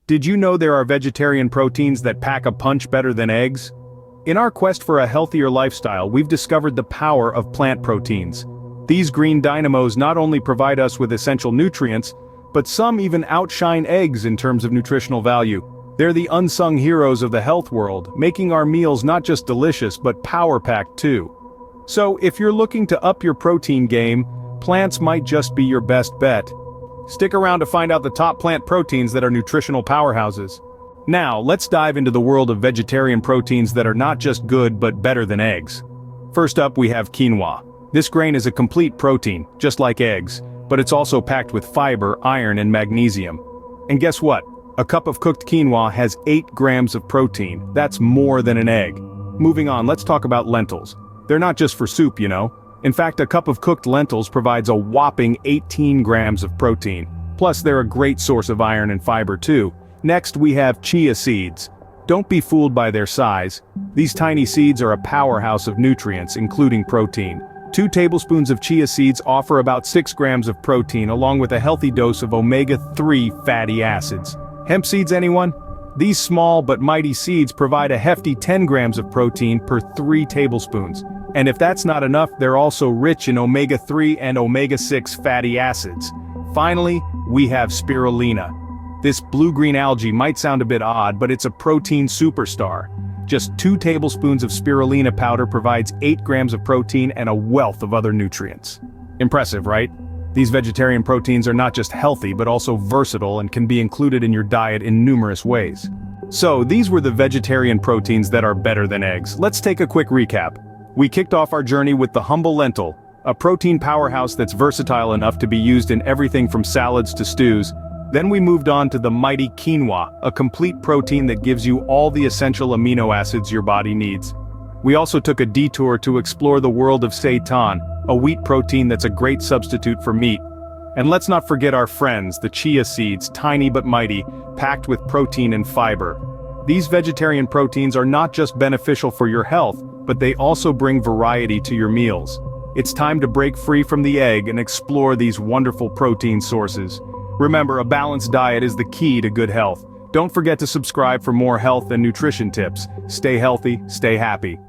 Did you know there are vegetarian proteins that pack a punch better than eggs? In our quest for a healthier lifestyle, we've discovered the power of plant proteins. These green dynamos not only provide us with essential nutrients, but some even outshine eggs in terms of nutritional value. They're the unsung heroes of the health world, making our meals not just delicious but power-packed too. So, if you're looking to up your protein game, plants might just be your best bet. Stick around to find out the top plant proteins that are nutritional powerhouses. Now, let's dive into the world of vegetarian proteins that are not just good but better than eggs. First up, we have quinoa. This grain is a complete protein, just like eggs, but it's also packed with fiber, iron, and magnesium. And guess what? A cup of cooked quinoa has 8 grams of protein. That's more than an egg. Moving on, let's talk about lentils. They're not just for soup, you know. In fact, a cup of cooked lentils provides a whopping 18 grams of protein. Plus, they're a great source of iron and fiber too. Next, we have chia seeds. Don't be fooled by their size. These tiny seeds are a powerhouse of nutrients, including protein. 2 tablespoons of chia seeds offer about 6 grams of protein along with a healthy dose of omega-3 fatty acids. Hemp seeds, anyone? These small but mighty seeds provide a hefty 10 grams of protein per 3 tablespoons. And if that's not enough, they're also rich in omega-3 and omega-6 fatty acids. Finally, we have spirulina. This blue-green algae might sound a bit odd, but it's a protein superstar. Just 2 tablespoons of spirulina powder provides 8 grams of protein and a wealth of other nutrients. Impressive, right? These vegetarian proteins are not just healthy but also versatile and can be included in your diet in numerous ways. So, these were the vegetarian proteins that are better than eggs. Let's take a quick recap. We kicked off our journey with the humble lentil, a protein powerhouse that's versatile enough to be used in everything from salads to stews. Then we moved on to the mighty quinoa, a complete protein that gives you all the essential amino acids your body needs. We also took a detour to explore the world of seitan, a wheat protein that's a great substitute for meat. And let's not forget our friends, the chia seeds, tiny but mighty, packed with protein and fiber. These vegetarian proteins are not just beneficial for your health, but they also bring variety to your meals. It's time to break free from the egg and explore these wonderful protein sources. Remember, a balanced diet is the key to good health. Don't forget to subscribe for more health and nutrition tips. Stay healthy, stay happy.